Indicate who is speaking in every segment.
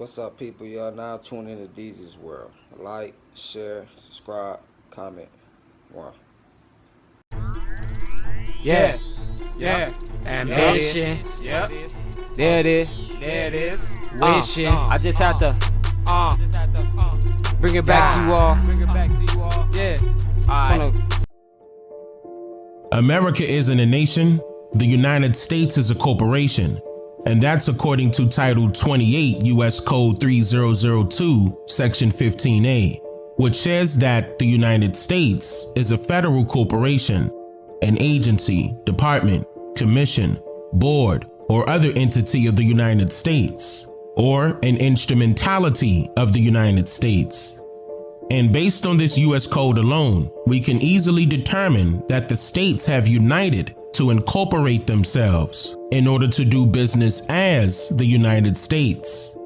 Speaker 1: What's up, people? Y'all now tuned into Deezy's World. Like, share, subscribe, comment. One.
Speaker 2: Yeah. Ambition.
Speaker 3: Yep.
Speaker 2: There it is.
Speaker 3: There it is.
Speaker 2: Wishing. I just have to bring it back to you all. Yeah. Alright.
Speaker 4: America isn't a nation. The United States is a corporation. And that's according to Title 28 U.S. Code 3002, Section 15A, which says that the United States is a federal corporation, an agency, department, commission, board, or other entity of the United States, or an instrumentality of the United States. And based on this U.S. Code alone, we can easily determine that the states have united to incorporate themselves in order to do business as the United States,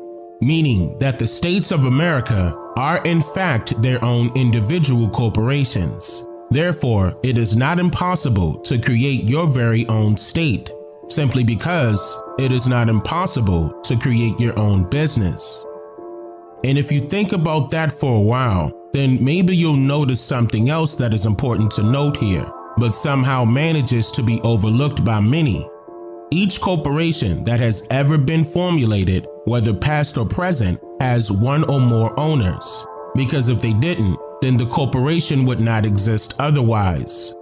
Speaker 4: meaning that the states of America are in fact their own individual corporations. Therefore, it is not impossible to create your very own state, simply because it is not impossible to create your own business. And if you think about that for a while, then maybe you'll notice something else that is important to note here, but somehow manages to be overlooked by many. Each corporation that has ever been formulated, whether past or present, has one or more owners, because if they didn't, then the corporation would not exist otherwise.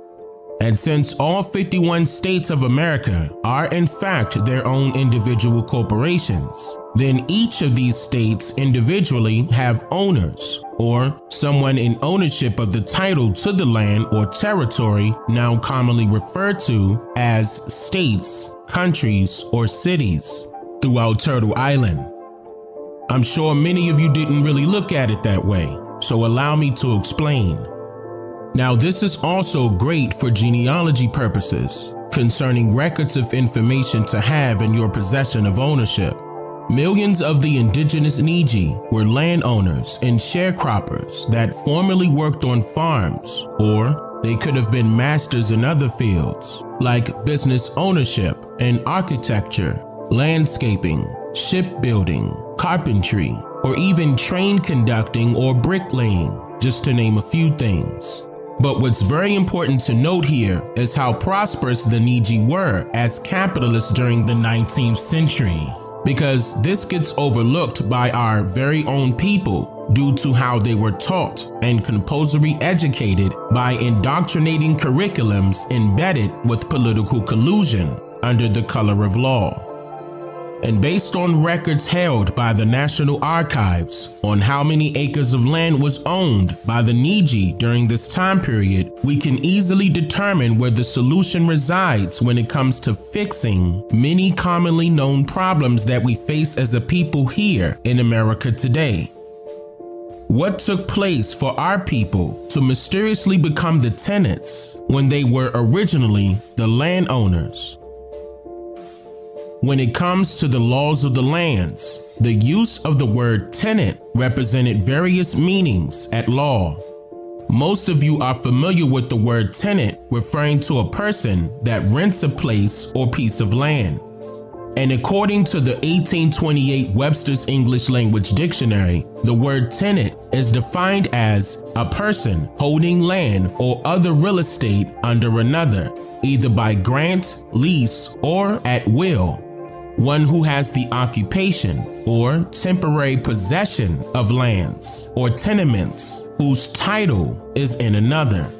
Speaker 4: And since all 51 states of America are in fact their own individual corporations, then each of these states individually have owners, or someone in ownership of the title to the land or territory now commonly referred to as states, countries, or cities throughout Turtle Island. I'm sure many of you didn't really look at it that way, so allow me to explain. Now, this is also great for genealogy purposes concerning records of information to have in your possession of ownership. Millions of the indigenous Niji were landowners and sharecroppers that formerly worked on farms, or they could have been masters in other fields like business ownership and architecture, landscaping, shipbuilding, carpentry, or even train conducting or bricklaying, just to name a few things. But what's very important to note here is how prosperous the Niji were as capitalists during the 19th century, because this gets overlooked by our very own people due to how they were taught and compulsory educated by indoctrinating curriculums embedded with political collusion under the color of law. And based on records held by the National Archives on how many acres of land was owned by the Niji during this time period, we can easily determine where the solution resides when it comes to fixing many commonly known problems that we face as a people here in America today. What took place for our people to mysteriously become the tenants when they were originally the landowners? When it comes to the laws of the lands, the use of the word tenant represented various meanings at law. Most of you are familiar with the word tenant referring to a person that rents a place or piece of land. And according to the 1828 Webster's English Language Dictionary, the word tenant is defined as a person holding land or other real estate under another, either by grant, lease, or at will. One who has the occupation or temporary possession of lands or tenements whose title is in another.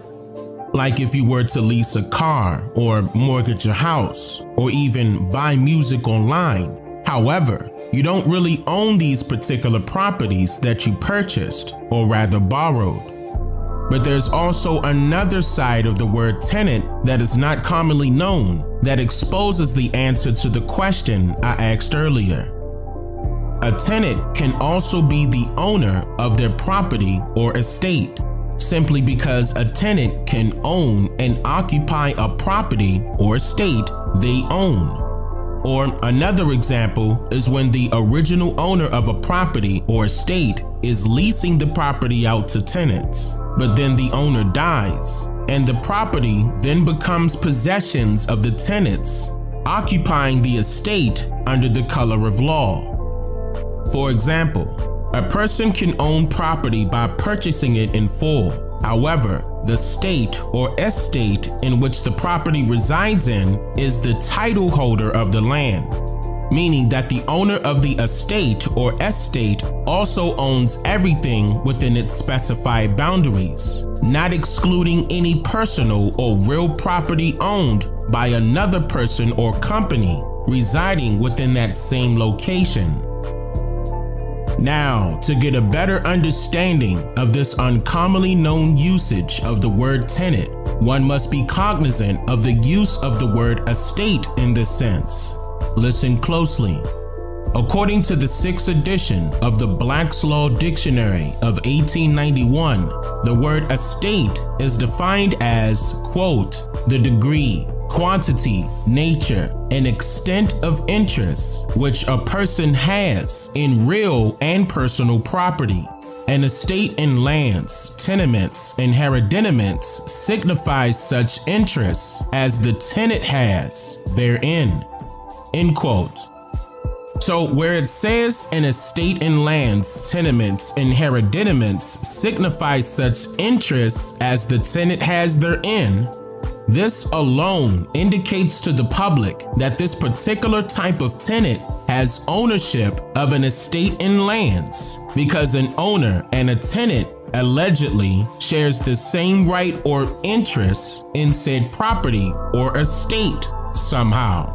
Speaker 4: Like if you were to lease a car or mortgage a house or even buy music online. However, you don't really own these particular properties that you purchased or rather borrowed. But there's also another side of the word tenant that is not commonly known that exposes the answer to the question I asked earlier. A tenant can also be the owner of their property or estate, simply because a tenant can own and occupy a property or estate they own. Or another example is when the original owner of a property or estate is leasing the property out to tenants, but then the owner dies, and the property then becomes possessions of the tenants, occupying the estate under the color of law. For example, a person can own property by purchasing it in full. However, the state or estate in which the property resides in is the title holder of the land, meaning that the owner of the estate or estate also owns everything within its specified boundaries, not excluding any personal or real property owned by another person or company residing within that same location. Now, to get a better understanding of this uncommonly known usage of the word tenant, one must be cognizant of the use of the word estate in this sense. Listen closely. According to the 6th edition of the Black's Law Dictionary of 1891, the word estate is defined as, quote, the degree, quantity, nature, and extent of interest which a person has in real and personal property. An estate in lands, tenements, and hereditaments signifies such interests as the tenant has therein. End quote. So where it says an estate in lands, tenements, and hereditaments signifies such interests as the tenant has therein, this alone indicates to the public that this particular type of tenant has ownership of an estate in lands, because an owner and a tenant allegedly shares the same right or interest in said property or estate somehow.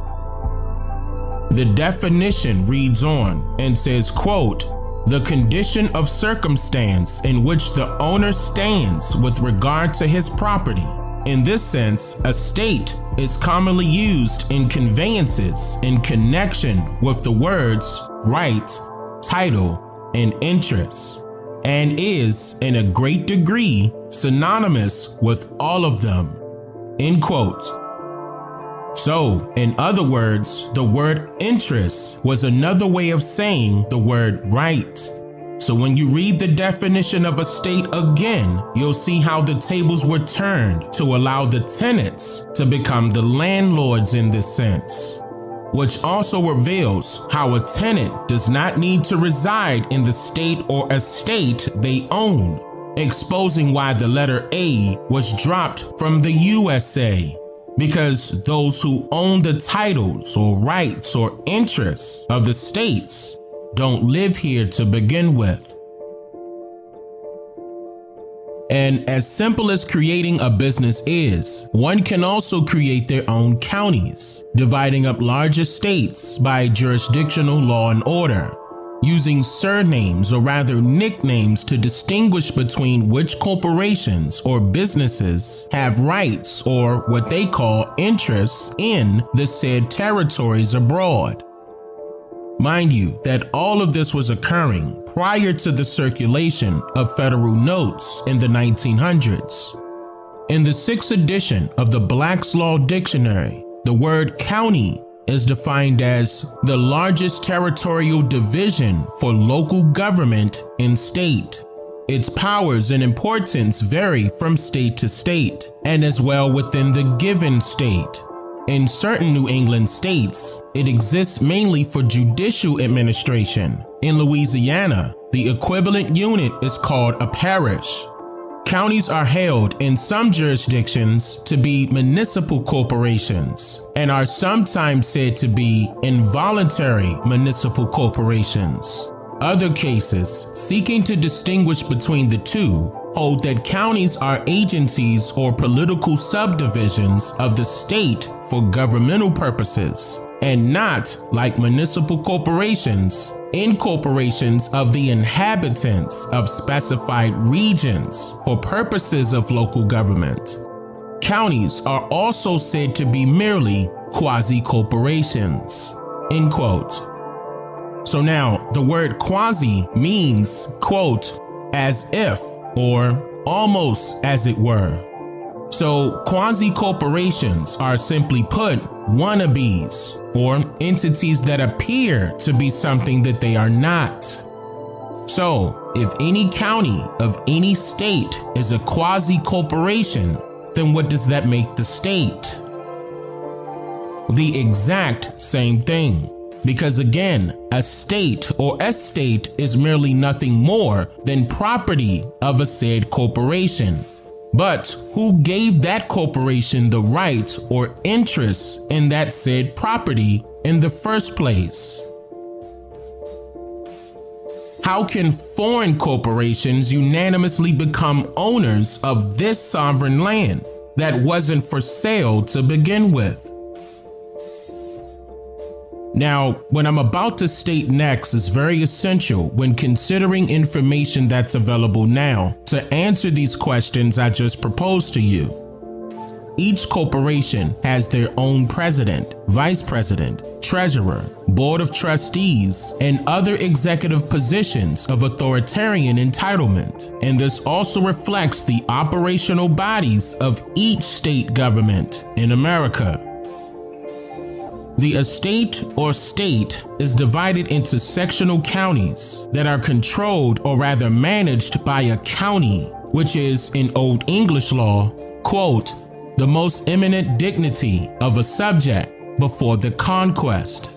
Speaker 4: The definition reads on and says, quote, the condition of circumstance in which the owner stands with regard to his property. In this sense, estate is commonly used in conveyances in connection with the words right, title, and interest, and is in a great degree synonymous with all of them. End quote. So, in other words, the word interest was another way of saying the word right. So when you read the definition of estate again, you'll see how the tables were turned to allow the tenants to become the landlords in this sense, which also reveals how a tenant does not need to reside in the state or estate they own, exposing why the letter A was dropped from the USA. Because those who own the titles or rights or interests of the states don't live here to begin with. And as simple as creating a business is, one can also create their own counties, dividing up larger states by jurisdictional law and order, using surnames or rather nicknames to distinguish between which corporations or businesses have rights or what they call interests in the said territories abroad. Mind you that all of this was occurring prior to the circulation of federal notes in the 1900s. In the 6th edition of the Black's Law Dictionary, the word county is defined as the largest territorial division for local government in state. Its powers and importance vary from state to state, and as well within the given state. In certain New England states, it exists mainly for judicial administration. In Louisiana, the equivalent unit is called a parish. Counties are held in some jurisdictions to be municipal corporations and are sometimes said to be involuntary municipal corporations. Other cases, seeking to distinguish between the two, hold that counties are agencies or political subdivisions of the state for governmental purposes, and not, like municipal corporations, incorporations of the inhabitants of specified regions for purposes of local government. Counties are also said to be merely quasi-corporations. End quote. So now, the word quasi means, quote, as if, or almost as it were. So quasi-corporations are simply put wannabes, or entities that appear to be something that they are not. So if any county of any state is a quasi-corporation, then what does that make the state? The exact same thing. because again, a state or estate is merely nothing more than property of a said corporation. But who gave that corporation the right or interest in that said property in the first place? How can foreign corporations unanimously become owners of this sovereign land that wasn't for sale to begin with? Now, what I'm about to state next is very essential when considering information that's available now to answer these questions I just proposed to you. Each corporation has their own president, vice president, treasurer, board of trustees, and other executive positions of authoritarian entitlement. And this also reflects the operational bodies of each state government in America. The estate or state is divided into sectional counties that are controlled or rather managed by a county, which is in Old English law, quote, the most eminent dignity of a subject before the conquest.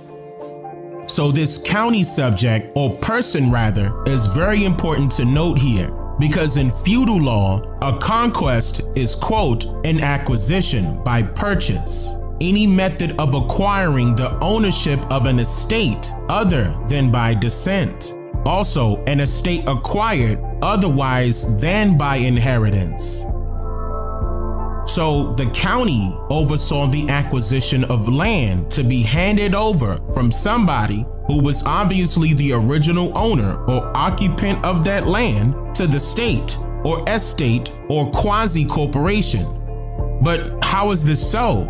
Speaker 4: So this county subject, or person rather, is very important to note here, because in feudal law, a conquest is, quote, an acquisition by purchase, any method of acquiring the ownership of an estate other than by descent. Also, an estate acquired otherwise than by inheritance. So the county oversaw the acquisition of land to be handed over from somebody who was obviously the original owner or occupant of that land to the state or estate or quasi-corporation. But how is this so?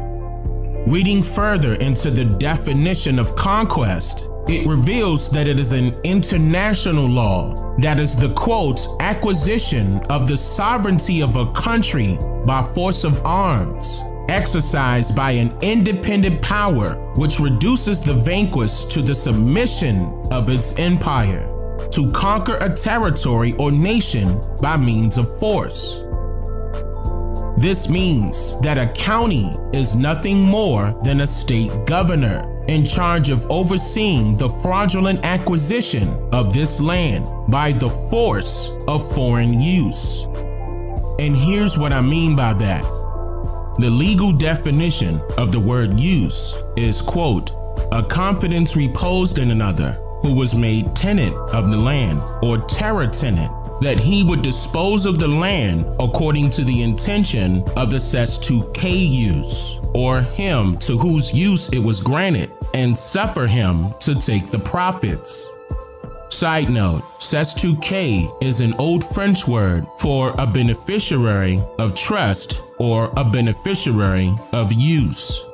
Speaker 4: Reading further into the definition of conquest, it reveals that it is an international law that is the, quote, acquisition of the sovereignty of a country by force of arms, exercised by an independent power which reduces the vanquished to the submission of its empire, to conquer a territory or nation by means of force. This means that a county is nothing more than a state governor in charge of overseeing the fraudulent acquisition of this land by the force of foreign use. And here's what I mean by that. The legal definition of the word use is, quote, a confidence reposed in another who was made tenant of the land or terra tenant, that he would dispose of the land according to the intention of the sestuke use, or him to whose use it was granted, and suffer him to take the profits. Side note, sestuke is an old French word for a beneficiary of trust or a beneficiary of use.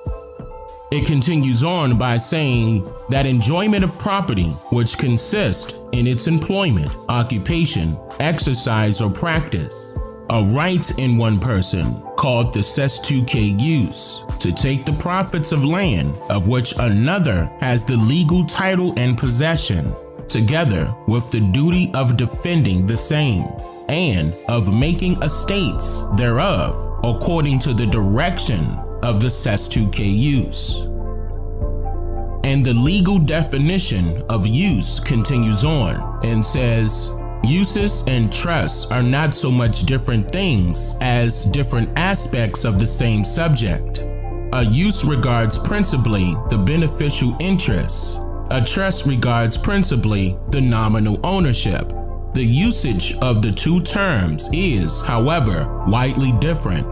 Speaker 4: It continues on by saying that enjoyment of property, which consists in its employment, occupation, exercise, or practice, a right in one person called the sestuke use, to take the profits of land of which another has the legal title and possession, together with the duty of defending the same, and of making estates thereof according to the direction of the sestuke use. And the legal definition of use continues on and says, uses and trusts are not so much different things as different aspects of the same subject. A use regards principally the beneficial interests. A trust regards principally the nominal ownership. The usage of the two terms is, however, widely different.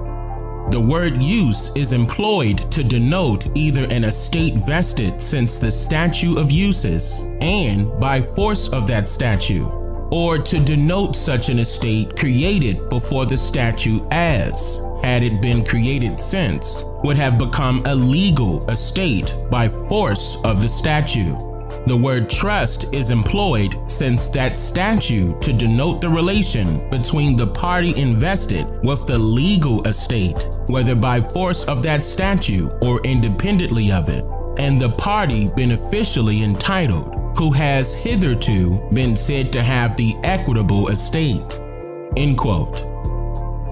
Speaker 4: The word use is employed to denote either an estate vested since the statute of uses and by force of that statute, or to denote such an estate created before the statute as, had it been created since, would have become a legal estate by force of the statute. The word trust is employed since that statute to denote the relation between the party invested with the legal estate, whether by force of that statute or independently of it, and the party beneficially entitled, who has hitherto been said to have the equitable estate. End quote.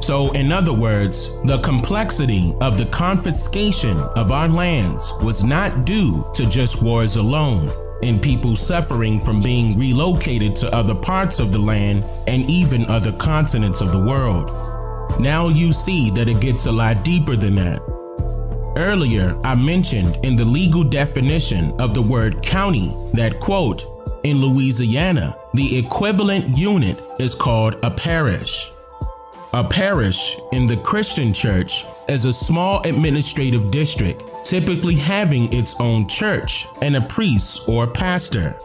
Speaker 4: So, in other words, the complexity of the confiscation of our lands was not due to just wars alone and people suffering from being relocated to other parts of the land and even other continents of the world. Now you see that it gets a lot deeper than that. Earlier, I mentioned in the legal definition of the word county that, quote, in Louisiana, the equivalent unit is called a parish. A parish in the Christian church is a small administrative district, typically having its own church and a priest or pastor.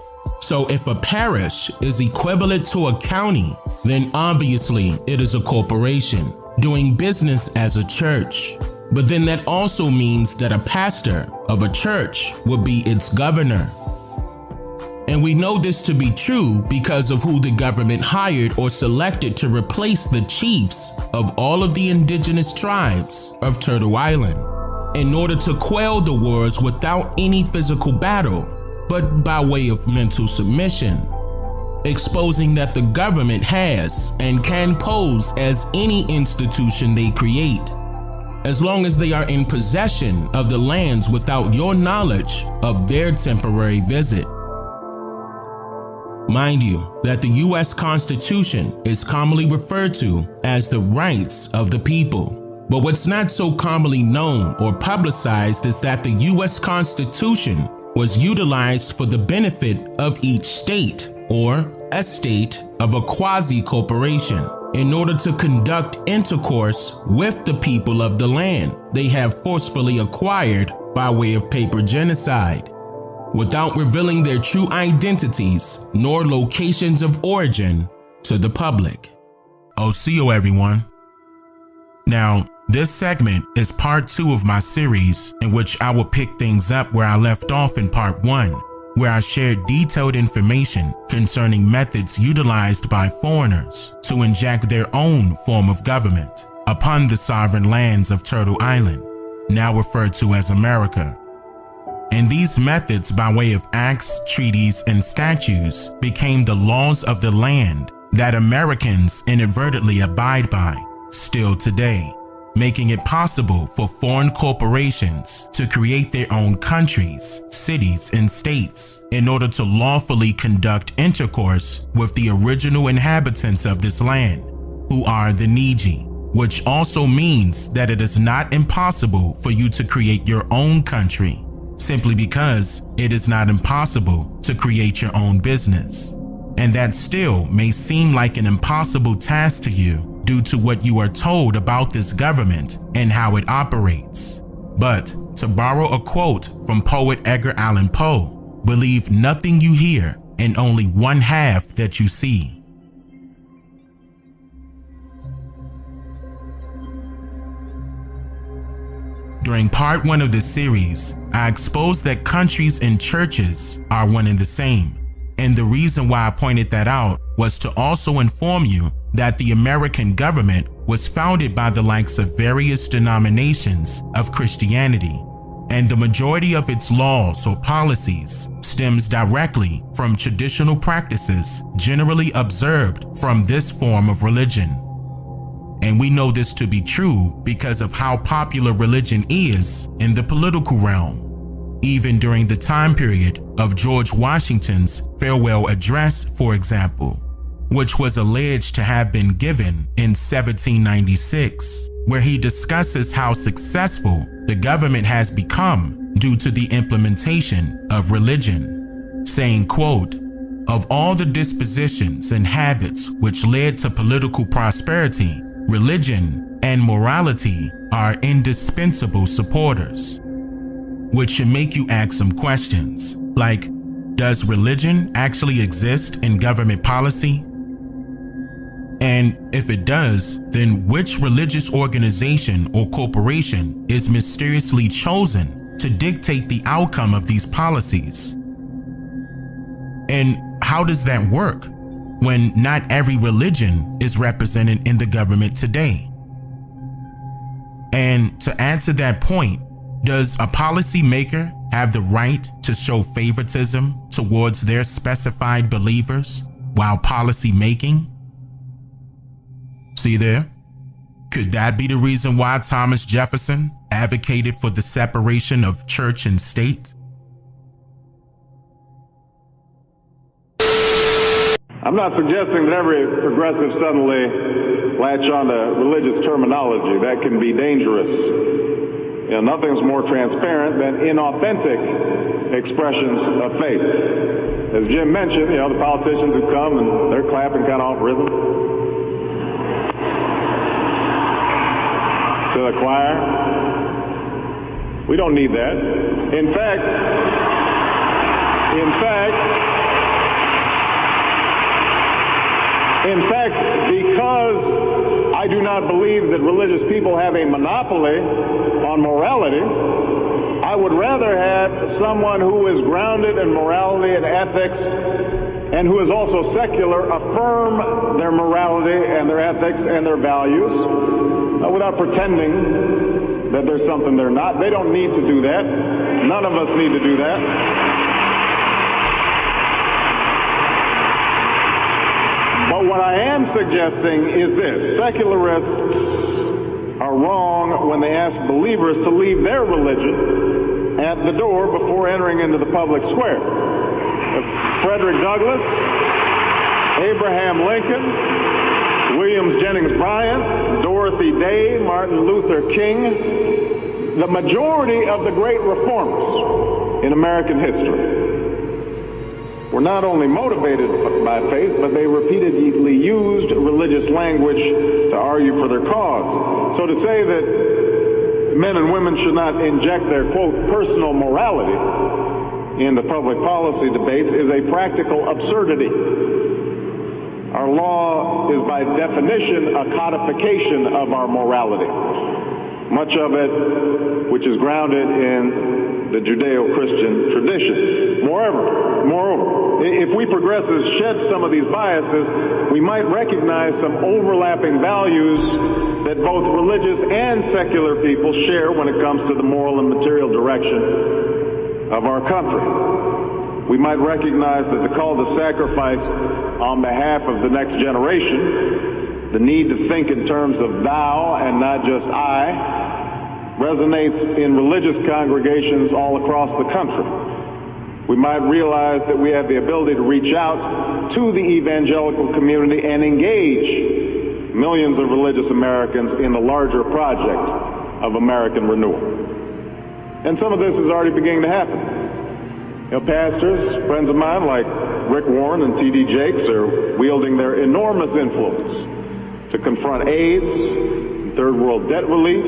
Speaker 4: So if a parish is equivalent to a county, then obviously it is a corporation doing business as a church. But then that also means that a pastor of a church would be its governor. And we know this to be true because of who the government hired or selected to replace the chiefs of all of the indigenous tribes of Turtle Island in order to quell the wars without any physical battle, but by way of mental submission, exposing that the government has and can pose as any institution they create, as long as they are in possession of the lands without your knowledge of their temporary visit. Mind you, that the U.S. Constitution is commonly referred to as the rights of the people. But what's not so commonly known or publicized is that the U.S. Constitution was utilized for the benefit of each state or a state of a quasi-corporation in order to conduct intercourse with the people of the land they have forcefully acquired by way of paper genocide, without revealing their true identities nor locations of origin to the public. Oh, see you everyone. Now, this segment is part 2 of my series in which I will pick things up where I left off in part 1, where I shared detailed information concerning methods utilized by foreigners to inject their own form of government upon the sovereign lands of Turtle Island, now referred to as America. And these methods, by way of acts, treaties, and statutes, became the laws of the land that Americans inadvertently abide by still today, making it possible for foreign corporations to create their own countries, cities, and states in order to lawfully conduct intercourse with the original inhabitants of this land, who are the Neji, which also means that it is not impossible for you to create your own country, simply because it is not impossible to create your own business. And that still may seem like an impossible task to you due to what you are told about this government and how it operates. But to borrow a quote from poet Edgar Allan Poe, believe nothing you hear and only one half that you see. During part 1 of this series, I exposed that countries and churches are one and the same. And the reason why I pointed that out was to also inform you that the American government was founded by the likes of various denominations of Christianity, and the majority of its laws or policies stems directly from traditional practices generally observed from this form of religion. And we know this to be true because of how popular religion is in the political realm. Even during the time period of George Washington's farewell address, for example, which was alleged to have been given in 1796, where he discusses how successful the government has become due to the implementation of religion, saying, quote, "Of all the dispositions and habits which led to political prosperity, religion and morality are indispensable supporters," which should make you ask some questions, like, does religion actually exist in government policy? And if it does, then which religious organization or corporation is mysteriously chosen to dictate the outcome of these policies? And how does that work when not every religion is represented in the government today? And to add to that point, does a policymaker have the right to show favoritism towards their specified believers while policy making? See there? Could that be the reason why Thomas Jefferson advocated for the separation of church and state?
Speaker 3: I'm not suggesting that every progressive suddenly latch on to religious terminology. That can be dangerous. Nothing's more transparent than inauthentic expressions of faith. As Jim mentioned, the politicians who come and they're clapping kind of off rhythm to the choir. We don't need that. In fact, because I do not believe that religious people have a monopoly on morality, I would rather have someone who is grounded in morality and ethics and who is also secular affirm their morality and their ethics and their values without pretending that there's something they're not. They don't need to do that. None of us need to do that. But what I am suggesting is this: secularists are wrong when they ask believers to leave their religion at the door before entering into the public square. Frederick Douglass, Abraham Lincoln, William Jennings Bryan, Dorothy Day, Martin Luther King, the majority of the great reformers in American history were not only motivated by faith, but they repeatedly used religious language to argue for their cause. So to say that men and women should not inject their, quote, personal morality into public policy debates is a practical absurdity. Our law is by definition a codification of our morality, much of it which is grounded in the Judeo-Christian tradition. Moreover, if we progressives shed some of these biases, we might recognize some overlapping values that both religious and secular people share when it comes to the moral and material direction of our country. We might recognize that the call to sacrifice on behalf of the next generation, the need to think in terms of thou and not just I, resonates in religious congregations all across the country. We might realize that we have the ability to reach out to the evangelical community and engage millions of religious Americans in the larger project of American renewal. And some of this is already beginning to happen. Pastors, friends of mine like Rick Warren and T.D. Jakes are wielding their enormous influence to confront AIDS, third world debt relief,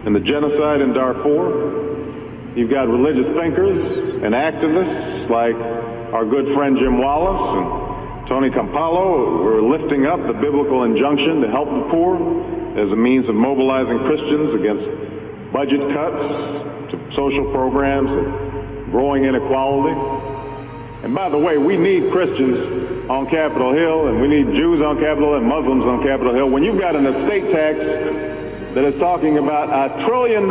Speaker 3: and the genocide in Darfur. You've got religious thinkers and activists like our good friend Jim Wallace and Tony Campolo, who are lifting up the biblical injunction to help the poor as a means of mobilizing Christians against budget cuts to social programs and growing inequality. And by the way, we need Christians on Capitol Hill, and we need Jews on Capitol Hill and Muslims on Capitol Hill. When you've got an estate tax that is talking about $1 trillion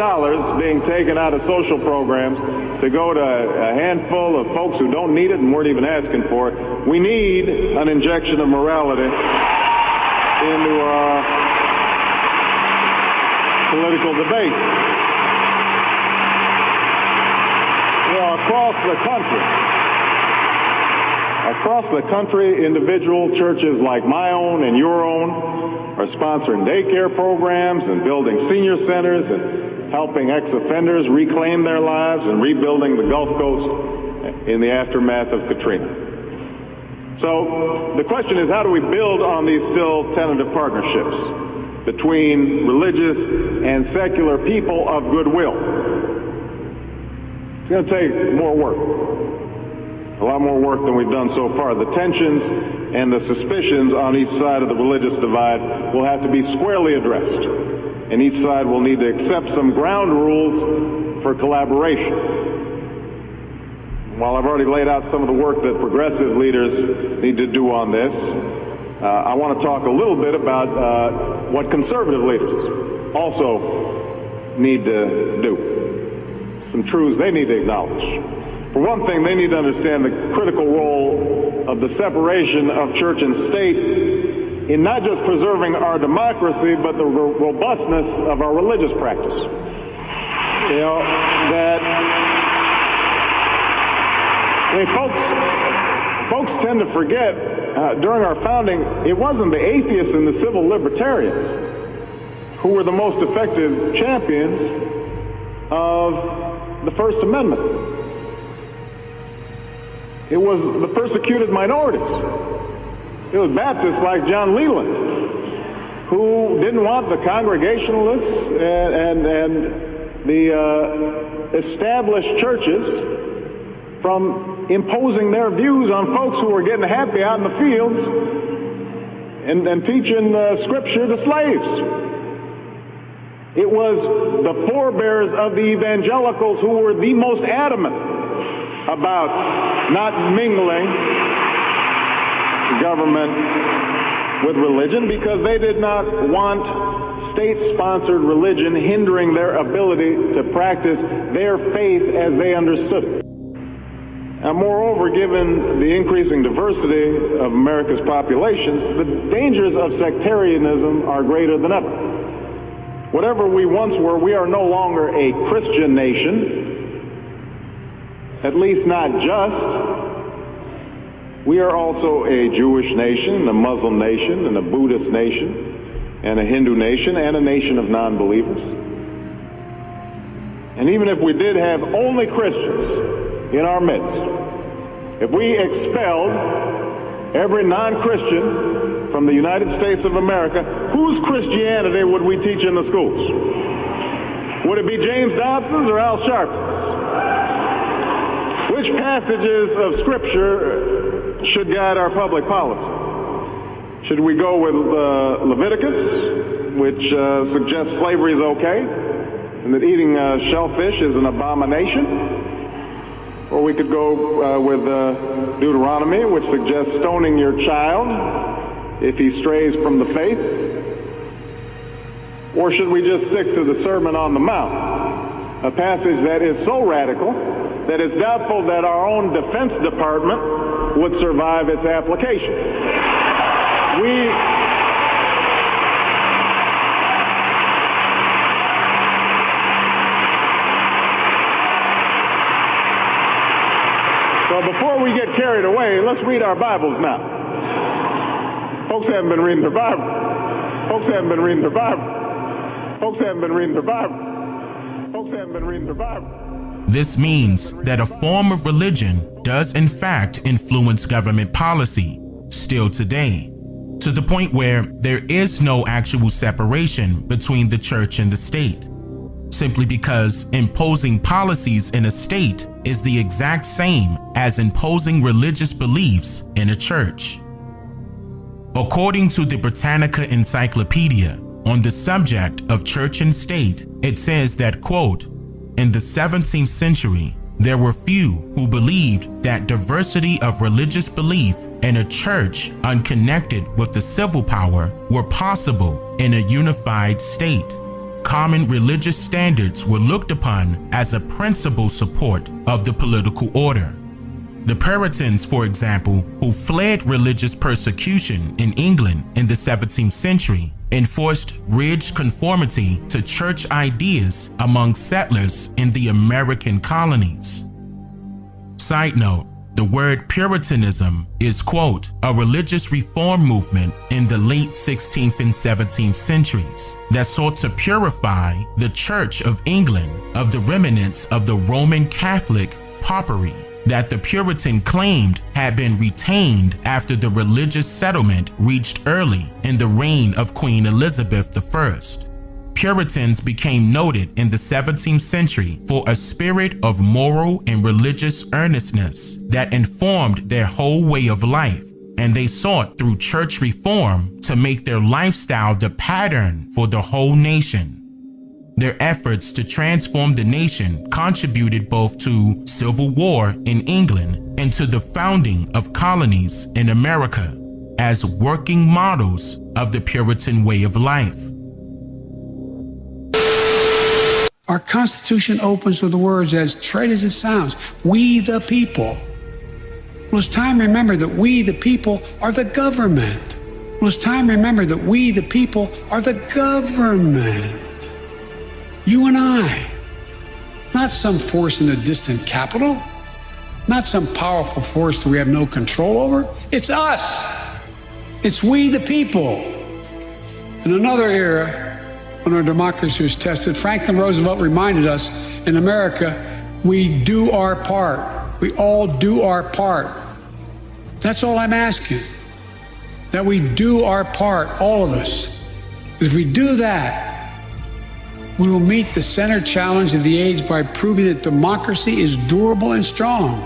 Speaker 3: being taken out of social programs to go to a handful of folks who don't need it and weren't even asking for it, we need an injection of morality into our political debate. Across the country, individual churches like my own and your own are sponsoring daycare programs and building senior centers and helping ex-offenders reclaim their lives and rebuilding the Gulf Coast in the aftermath of Katrina. So the question is, how do we build on these still tentative partnerships between religious and secular people of goodwill? It's going to take more work. A lot more work than we've done so far. The tensions and the suspicions on each side of the religious divide will have to be squarely addressed. And each side will need to accept some ground rules for collaboration. While I've already laid out some of the work that progressive leaders need to do on this, I want to talk a little bit about what conservative leaders also need to do. Some truths they need to acknowledge. For one thing, they need to understand the critical role of the separation of church and state in not just preserving our democracy, but the robustness of our religious practice. You know, that, I mean, folks tend to forget, during our founding, it wasn't the atheists and the civil libertarians who were the most effective champions of the First Amendment. It was the persecuted minorities. It was Baptists like John Leland, who didn't want the Congregationalists and the established churches from imposing their views on folks who were getting happy out in the fields and teaching Scripture to slaves. It was the forebears of the evangelicals who were the most adamant about not mingling government with religion, because they did not want state-sponsored religion hindering their ability to practice their faith as they understood it. And moreover, given the increasing diversity of America's populations, the dangers of sectarianism are greater than ever. Whatever we once were, we are no longer a Christian nation, at least not just. We are also a Jewish nation, a Muslim nation, and a Buddhist nation, and a Hindu nation, and a nation of non-believers. And even if we did have only Christians in our midst, if we expelled every non-Christian from the United States of America, whose Christianity would we teach in the schools? Would it be James Dobson's or Al Sharpton's? Which passages of Scripture should guide our public policy? Should we go with Leviticus, which suggests slavery is okay, and that eating shellfish is an abomination? Or we could go with Deuteronomy, which suggests stoning your child if he strays from the faith? Or should we just stick to the Sermon on the Mount, a passage that is so radical that it's doubtful that our own Defense Department would survive its application? So before we get carried away, let's read our Bibles now. Folks haven't been reading their Bible. Folks haven't been reading their Bible. Folks haven't been reading their Bible. Folks haven't been reading their Bible.
Speaker 4: This means that a form of religion does in fact influence government policy still today, to the point where there is no actual separation between the church and the state, simply because imposing policies in a state is the exact same as imposing religious beliefs in a church. According to the Britannica Encyclopedia on the subject of church and state, it says that, quote, in the 17th century, there were few who believed that diversity of religious belief in a church unconnected with the civil power were possible in a unified state. Common religious standards were looked upon as a principal support of the political order. The Puritans, for example, who fled religious persecution in England in the 17th century, enforced rigid conformity to church ideas among settlers in the American colonies. Side note, the word Puritanism is, quote, a religious reform movement in the late 16th and 17th centuries that sought to purify the Church of England of the remnants of the Roman Catholic popery that the Puritan claimed had been retained after the religious settlement reached early in the reign of Queen Elizabeth I. Puritans became noted in the 17th century for a spirit of moral and religious earnestness that informed their whole way of life, and they sought through church reform to make their lifestyle the pattern for the whole nation. Their efforts to transform the nation contributed both to civil war in England and to the founding of colonies in America as working models of the Puritan way of life.
Speaker 5: Our Constitution opens with the words, as trite as it sounds, we the people. Well, it's time to remember that we the people are the government. Well, it's time to remember that we, the people, are the government. You and I. Not some force in a distant capital. Not some powerful force that we have no control over. It's us. It's we, the people. In another era, when our democracy was tested, Franklin Roosevelt reminded us, in America, we do our part. We all do our part. That's all I'm asking. That we do our part, all of us. If we do that, we will meet the center challenge of the age by proving that democracy is durable and strong.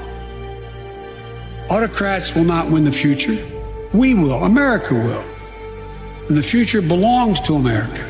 Speaker 5: Autocrats will not win the future. We will. America will. And the future belongs to America.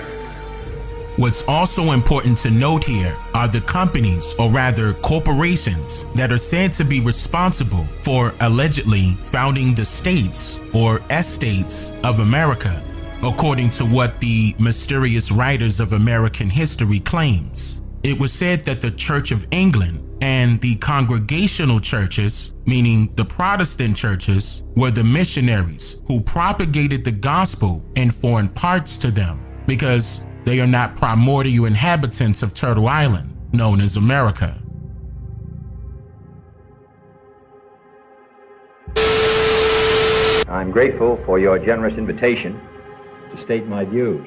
Speaker 4: What's also important to note here are the companies, or rather corporations, that are said to be responsible for allegedly founding the states or estates of America, according to what the mysterious writers of American history claims. It was said that the Church of England and the congregational churches, meaning the Protestant churches, were the missionaries who propagated the gospel in foreign parts to them, because they are not primordial inhabitants of Turtle Island, known as America.
Speaker 6: I'm grateful for your generous invitation to state my views.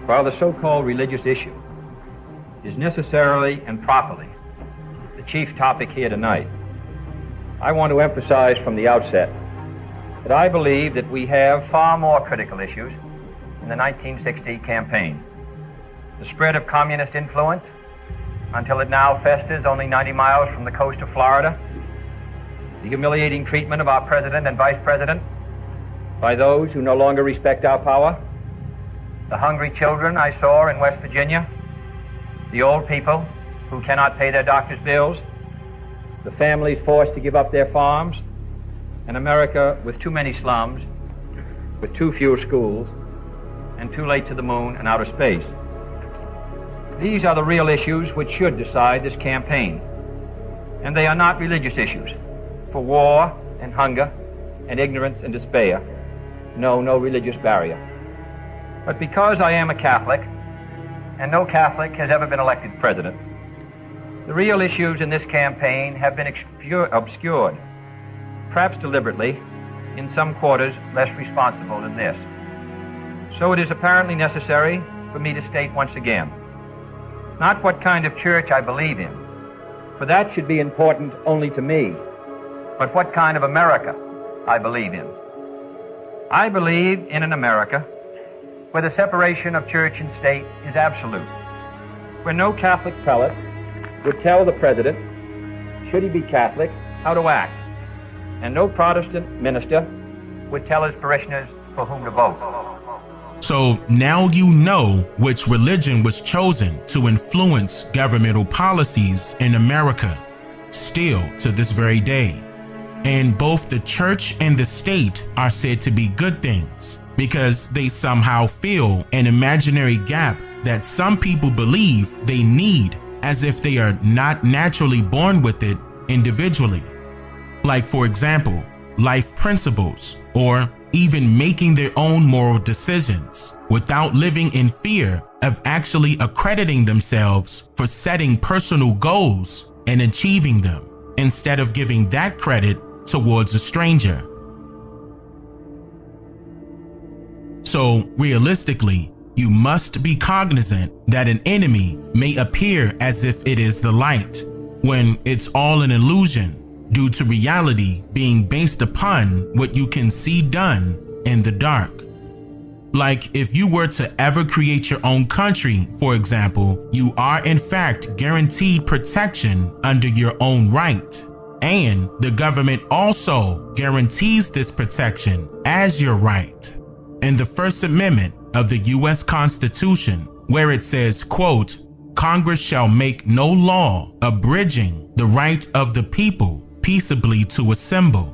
Speaker 6: While the so-called religious issue is necessarily and properly the chief topic here tonight, I want to emphasize from the outset that I believe that we have far more critical issues in the 1960 campaign. The spread of communist influence until it now festers only 90 miles from the coast of Florida. The humiliating treatment of our president and vice president by those who no longer respect our power. The hungry children I saw in West Virginia. The old people who cannot pay their doctor's bills. The families forced to give up their farms. An America with too many slums, with too few schools, and too late to the moon and outer space. These are the real issues which should decide this campaign. And they are not religious issues. For war and hunger and ignorance and despair, no religious barrier. But because I am a Catholic, and no Catholic has ever been elected president, the real issues in this campaign have been obscured, perhaps deliberately, in some quarters less responsible than this. So it is apparently necessary for me to state once again, not what kind of church I believe in, for that should be important only to me, but what kind of America I believe in. I believe in an America where the separation of church and state is absolute, where no Catholic prelate would tell the president, should he be Catholic, how to act, and no Protestant minister would tell his parishioners for whom to vote.
Speaker 4: So now you know which religion was chosen to influence governmental policies in America, still to this very day. And both the church and the state are said to be good things because they somehow fill an imaginary gap that some people believe they need, as if they are not naturally born with it individually. Like, for example, life principles, or even making their own moral decisions without living in fear of actually accrediting themselves for setting personal goals and achieving them, instead of giving that credit towards a stranger. So realistically, you must be cognizant that an enemy may appear as if it is the light, when it's all an illusion, due to reality being based upon what you can see done in the dark. Like, if you were to ever create your own country, for example, you are in fact guaranteed protection under your own right. And the government also guarantees this protection as your right. In the First Amendment of the U.S. Constitution, where it says, quote, Congress shall make no law abridging the right of the people peaceably to assemble.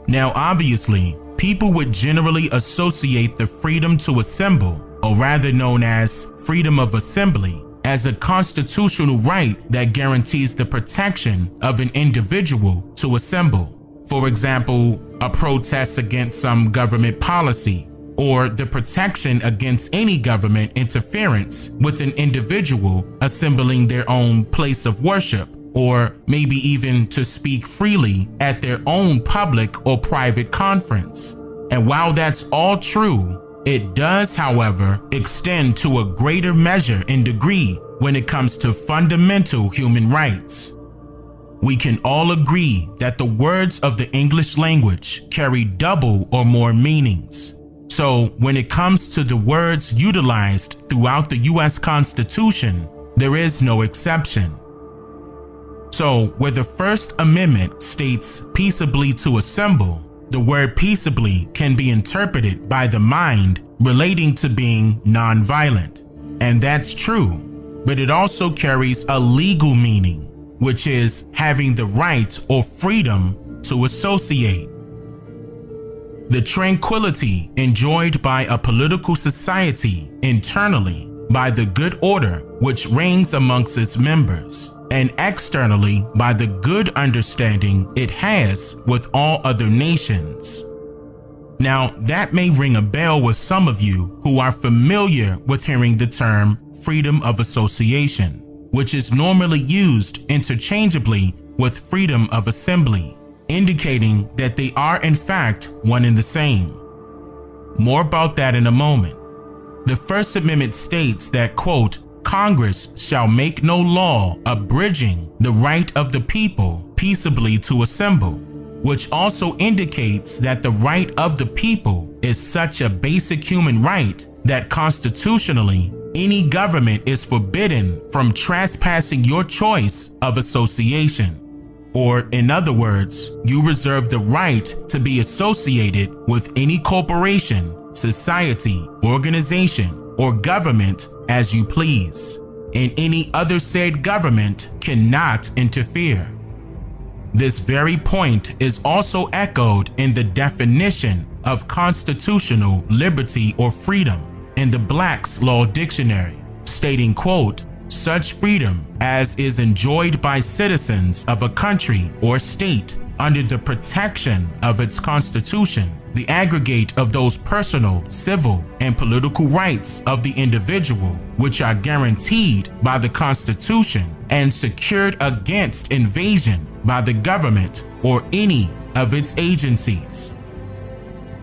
Speaker 4: Now, obviously, people would generally associate the freedom to assemble, or rather known as freedom of assembly, as a constitutional right that guarantees the protection of an individual to assemble. For example, a protest against some government policy, or the protection against any government interference with an individual assembling their own place of worship, or maybe even to speak freely at their own public or private conference. And while that's all true, it does, however, extend to a greater measure and degree when it comes to fundamental human rights. We can all agree that the words of the English language carry double or more meanings. So when it comes to the words utilized throughout the U.S. Constitution, there is no exception. So where the First Amendment states peaceably to assemble, the word peaceably can be interpreted by the mind relating to being nonviolent. And that's true, but it also carries a legal meaning, which is having the right or freedom to associate. The tranquility enjoyed by a political society internally by the good order which reigns amongst its members, and externally by the good understanding it has with all other nations. Now, that may ring a bell with some of you who are familiar with hearing the term freedom of association, which is normally used interchangeably with freedom of assembly, indicating that they are in fact one and the same. More about that in a moment. The First Amendment states that, quote, Congress shall make no law abridging the right of the people peaceably to assemble, which also indicates that the right of the people is such a basic human right that constitutionally any government is forbidden from trespassing your choice of association. Or in other words, you reserve the right to be associated with any corporation, society, organization, or government as you please, and any other said government cannot interfere. This very point is also echoed in the definition of constitutional liberty or freedom in the Black's Law Dictionary, stating, quote, such freedom as is enjoyed by citizens of a country or state under the protection of its constitution, the aggregate of those personal, civil, and political rights of the individual, which are guaranteed by the Constitution and secured against invasion by the government or any of its agencies.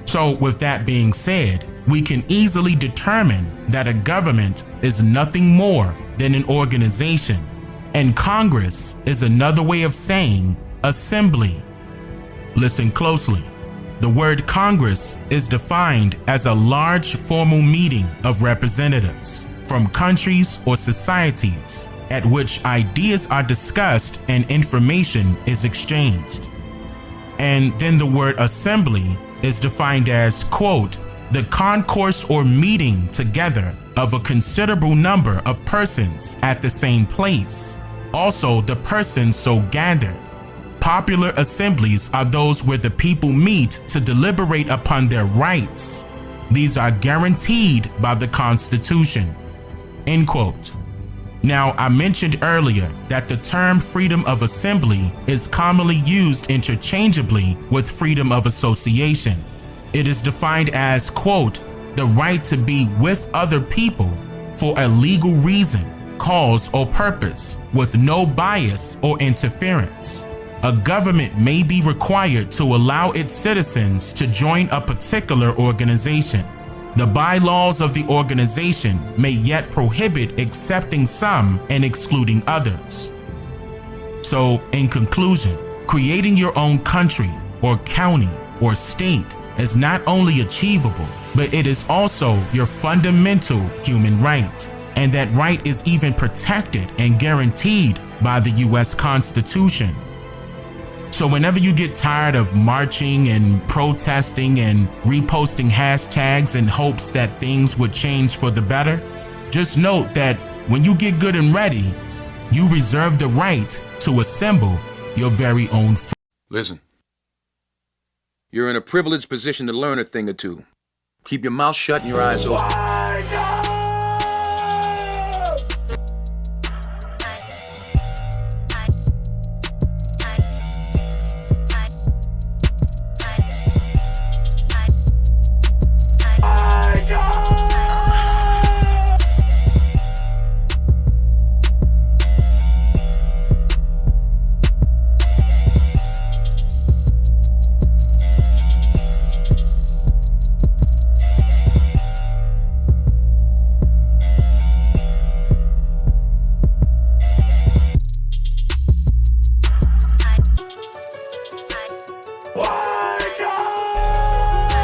Speaker 4: So with that being said, we can easily determine that a government is nothing more than an organization, and Congress is another way of saying assembly. Listen closely. The word Congress is defined as a large formal meeting of representatives from countries or societies at which ideas are discussed and information is exchanged. And then the word assembly is defined as, quote, the concourse or meeting together of a considerable number of persons at the same place, also the persons so gathered. Popular assemblies are those where the people meet to deliberate upon their rights. These are guaranteed by the Constitution. End quote. Now, I mentioned earlier that the term freedom of assembly is commonly used interchangeably with freedom of association. It is defined as, quote, the right to be with other people for a legal reason, cause, or purpose with no bias or interference. A government may be required to allow its citizens to join a particular organization. The bylaws of the organization may yet prohibit accepting some and excluding others. So, in conclusion, creating your own country or county or state is not only achievable, but it is also your fundamental human right. And that right is even protected and guaranteed by the U.S. Constitution. So whenever you get tired of marching and protesting and reposting hashtags in hopes that things would change for the better, just note that when you get good and ready, you reserve the right to assemble your very own.
Speaker 7: Listen, you're in a privileged position to learn a thing or two. Keep your mouth shut and your eyes open.